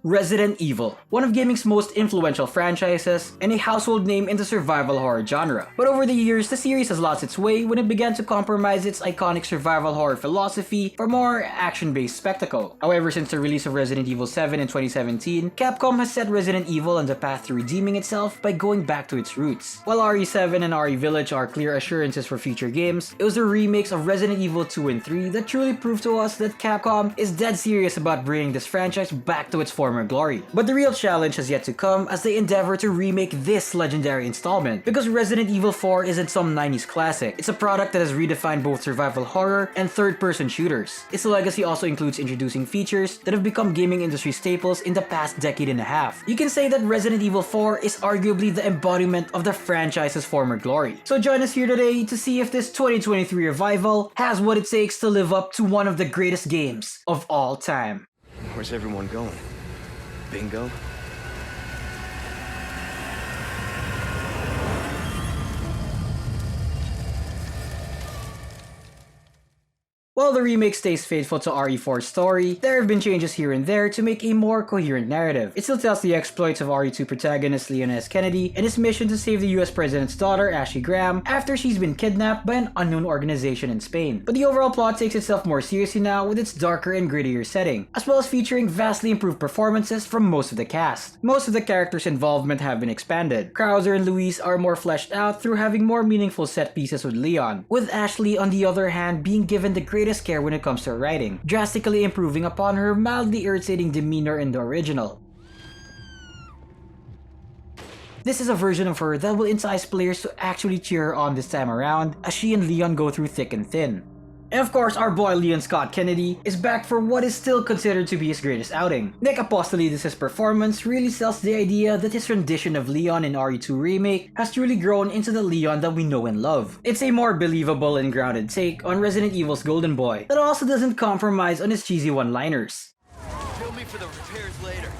Resident Evil, one of gaming's most influential franchises and a household name in the survival horror genre. But over the years, the series has lost its way when it began to compromise its iconic survival horror philosophy for more action-based spectacle. However, since the release of Resident Evil 7 in 2017, Capcom has set Resident Evil on the path to redeeming itself by going back to its roots. While RE7 and RE Village are clear assurances for future games, it was the remakes of Resident Evil 2 and 3 that truly proved to us that Capcom is dead serious about bringing this franchise back to its former glory. But the real challenge has yet to come as they endeavor to remake this legendary installment, because Resident Evil 4 isn't some 90s classic. It's a product that has redefined both survival horror and third-person shooters. Its legacy also includes introducing features that have become gaming industry staples in the past decade and a half. You can say that Resident Evil 4 is arguably the embodiment of the franchise's former glory. So join us here today to see if this 2023 revival has what it takes to live up to one of the greatest games of all time. Where's everyone going? Bingo? While the remake stays faithful to RE4's story, there have been changes here and there to make a more coherent narrative. It still tells the exploits of RE2 protagonist Leon S. Kennedy and his mission to save the US President's daughter, Ashley Graham, after she's been kidnapped by an unknown organization in Spain. But the overall plot takes itself more seriously now with its darker and grittier setting, as well as featuring vastly improved performances from most of the cast. Most of the characters' involvement have been expanded. Krauser and Luis are more fleshed out through having more meaningful set pieces with Leon, with Ashley on the other hand being given the greatest care when it comes to her writing, drastically improving upon her mildly irritating demeanor in the original. This is a version of her that will entice players to actually cheer her on this time around as she and Leon go through thick and thin. And of course, our boy Leon Scott Kennedy is back for what is still considered to be his greatest outing. Nick Apostolidis' performance really sells the idea that his rendition of Leon in RE2 Remake has truly grown into the Leon that we know and love. It's a more believable and grounded take on Resident Evil's Golden Boy that also doesn't compromise on his cheesy one-liners. Bill me for the repairs later.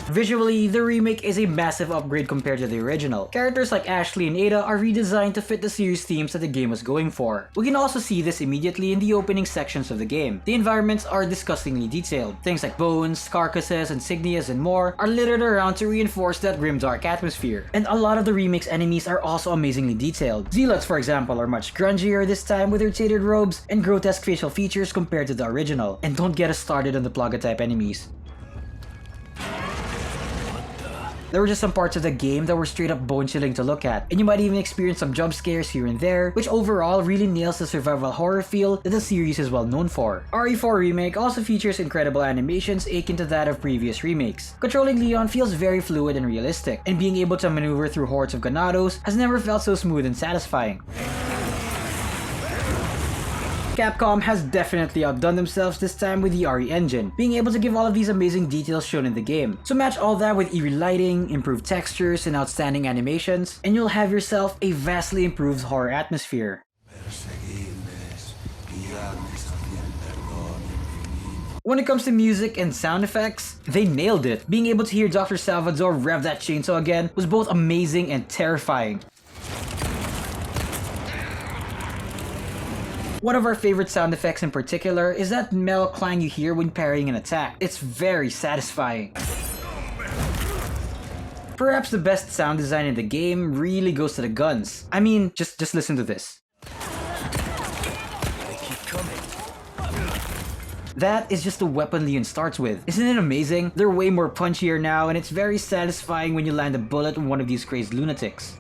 Visually, the remake is a massive upgrade compared to the original. Characters like Ashley and Ada are redesigned to fit the series themes that the game was going for. We can also see this immediately in the opening sections of the game. The environments are disgustingly detailed. Things like bones, carcasses, insignias, and more are littered around to reinforce that grimdark atmosphere. And a lot of the remake's enemies are also amazingly detailed. Zealots, for example, are much grungier this time with rotated robes and grotesque facial features compared to the original. And don't get us started on the Plaga-type enemies. There were just some parts of the game that were straight up bone-chilling to look at, and you might even experience some jump scares here and there, which overall really nails the survival horror feel that the series is well known for. RE4 Remake also features incredible animations akin to that of previous remakes. Controlling Leon feels very fluid and realistic, and being able to maneuver through hordes of ganados has never felt so smooth and satisfying. Capcom has definitely outdone themselves this time with the RE engine, being able to give all of these amazing details shown in the game. So match all that with eerie lighting, improved textures, and outstanding animations, and you'll have yourself a vastly improved horror atmosphere. When it comes to music and sound effects, they nailed it. Being able to hear Dr. Salvador rev that chainsaw again was both amazing and terrifying. One of our favorite sound effects in particular is that metal clang you hear when parrying an attack. It's very satisfying. Perhaps the best sound design in the game really goes to the guns. I mean, just listen to this. They keep coming. That is just the weapon Leon starts with. Isn't it amazing? They're way more punchier now, and it's very satisfying when you land a bullet on one of these crazed lunatics.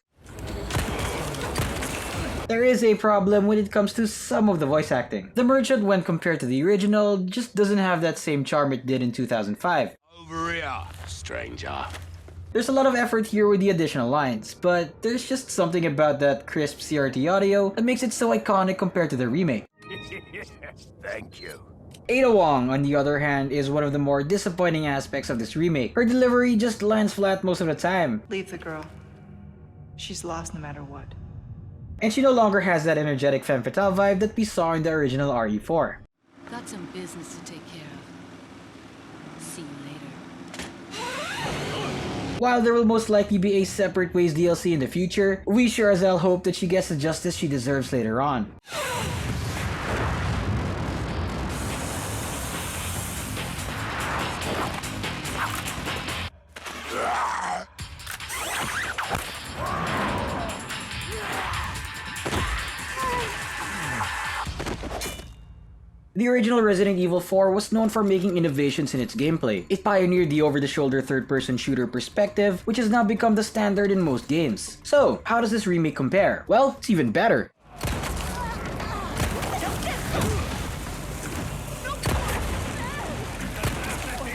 There is a problem when it comes to some of the voice acting. The Merchant, when compared to the original, just doesn't have that same charm it did in 2005. Over here, stranger. There's a lot of effort here with the additional lines, but there's just something about that crisp CRT audio that makes it so iconic compared to the remake. Thank you. Ada Wong, on the other hand, is one of the more disappointing aspects of this remake. Her delivery just lands flat most of the time. Leave the girl. She's lost no matter what. And she no longer has that energetic femme fatale vibe that we saw in the original RE4. Got some business to take care of. See you later. While there will most likely be a separate Ways DLC in the future, we sure as hell hope that she gets the justice she deserves later on. The original Resident Evil 4 was known for making innovations in its gameplay. It pioneered the over-the-shoulder third-person shooter perspective, which has now become the standard in most games. So, how does this remake compare? Well, it's even better.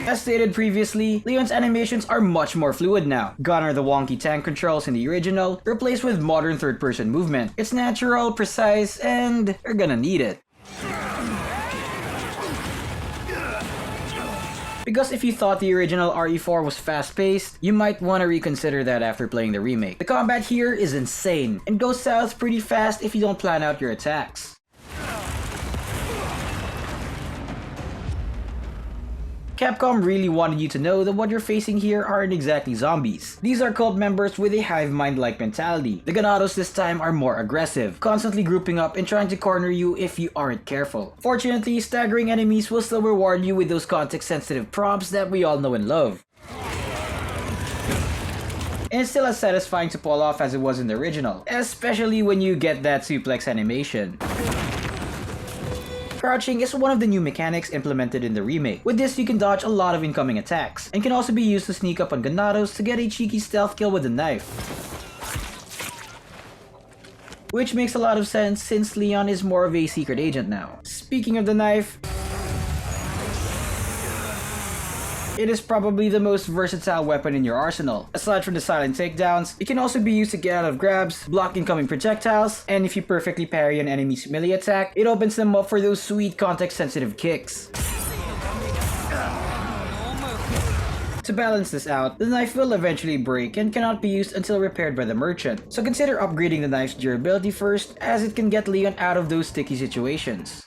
As stated previously, Leon's animations are much more fluid now. Gone are the wonky tank controls in the original, replaced with modern third-person movement. It's natural, precise, and you're gonna need it. Because if you thought the original RE4 was fast-paced, you might want to reconsider that after playing the remake. The combat here is insane, and goes south pretty fast if you don't plan out your attacks. Capcom really wanted you to know that what you're facing here aren't exactly zombies. These are cult members with a hive mind-like mentality. The Ganados this time are more aggressive, constantly grouping up and trying to corner you if you aren't careful. Fortunately, staggering enemies will still reward you with those context-sensitive prompts that we all know and love. And it's still as satisfying to pull off as it was in the original, especially when you get that suplex animation. Crouching is one of the new mechanics implemented in the remake. With this, you can dodge a lot of incoming attacks, and can also be used to sneak up on Ganados to get a cheeky stealth kill with a knife. Which makes a lot of sense since Leon is more of a secret agent now. Speaking of the knife, it is probably the most versatile weapon in your arsenal. Aside from the silent takedowns, it can also be used to get out of grabs, block incoming projectiles, and if you perfectly parry an enemy's melee attack, it opens them up for those sweet context-sensitive kicks. To balance this out, the knife will eventually break and cannot be used until repaired by the merchant. So consider upgrading the knife's durability first, as it can get Leon out of those sticky situations.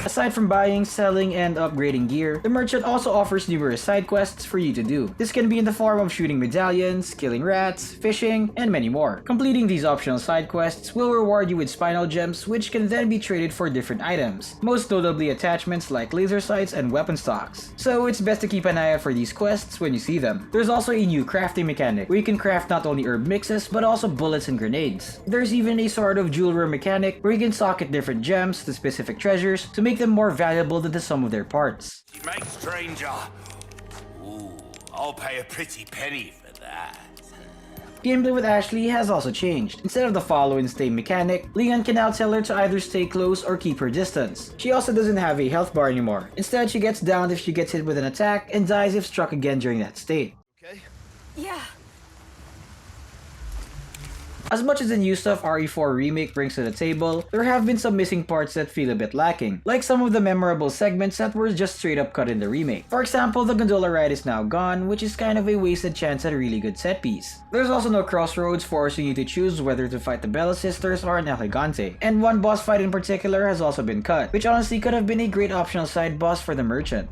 Aside from buying, selling, and upgrading gear, the merchant also offers numerous side quests for you to do. This can be in the form of shooting medallions, killing rats, fishing, and many more. Completing these optional side quests will reward you with spinal gems, which can then be traded for different items, most notably attachments like laser sights and weapon stocks. So it's best to keep an eye out for these quests when you see them. There's also a new crafting mechanic, where you can craft not only herb mixes, but also bullets and grenades. There's even a sort of jeweler mechanic, where you can socket different gems to specific treasures to make them more valuable than the sum of their parts. Remake, stranger. Ooh, I'll pay a pretty penny for that. Gameplay with Ashley has also changed. Instead of the follow and stay mechanic, Leon can now tell her to either stay close or keep her distance. She also doesn't have a health bar anymore. Instead, she gets downed if she gets hit with an attack and dies if struck again during that state. Okay? Yeah. As much as the new stuff RE4 Remake brings to the table, there have been some missing parts that feel a bit lacking, like some of the memorable segments that were just straight up cut in the remake. For example, the gondola ride is now gone, which is kind of a wasted chance at a really good set piece. There's also no crossroads forcing you to choose whether to fight the Bella Sisters or an Elegante, and one boss fight in particular has also been cut, which honestly could have been a great optional side boss for the merchant.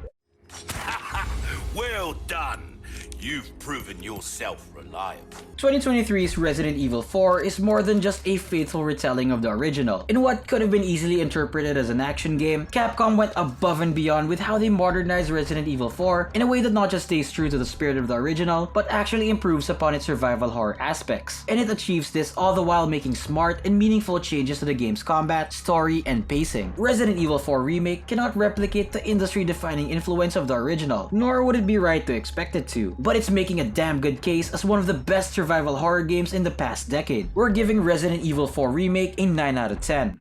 Well done. You've proven yourself reliable. 2023's Resident Evil 4 is more than just a faithful retelling of the original. In what could have been easily interpreted as an action game, Capcom went above and beyond with how they modernized Resident Evil 4 in a way that not just stays true to the spirit of the original, but actually improves upon its survival horror aspects. And it achieves this all the while making smart and meaningful changes to the game's combat, story, and pacing. Resident Evil 4 Remake cannot replicate the industry-defining influence of the original, nor would it be right to expect it to, but it's making a damn good case as one of the best survival horror games in the past decade. We're giving Resident Evil 4 Remake a 9 out of 10.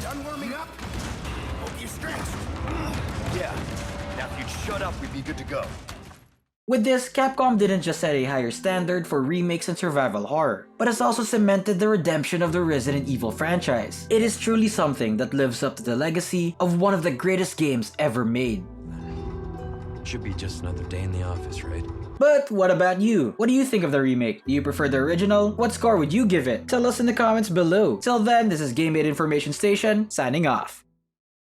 Done warming up? Hope you stretched. Yeah. Now if you'd shut up, we'd be good to go. With this, Capcom didn't just set a higher standard for remakes and survival horror, but has also cemented the redemption of the Resident Evil franchise. It is truly something that lives up to the legacy of one of the greatest games ever made. Should be just another day in the office, right? But what about you? What do you think of the remake? Do you prefer the original? What score would you give it? Tell us in the comments below. Till then, this is Game Made Information Station, signing off.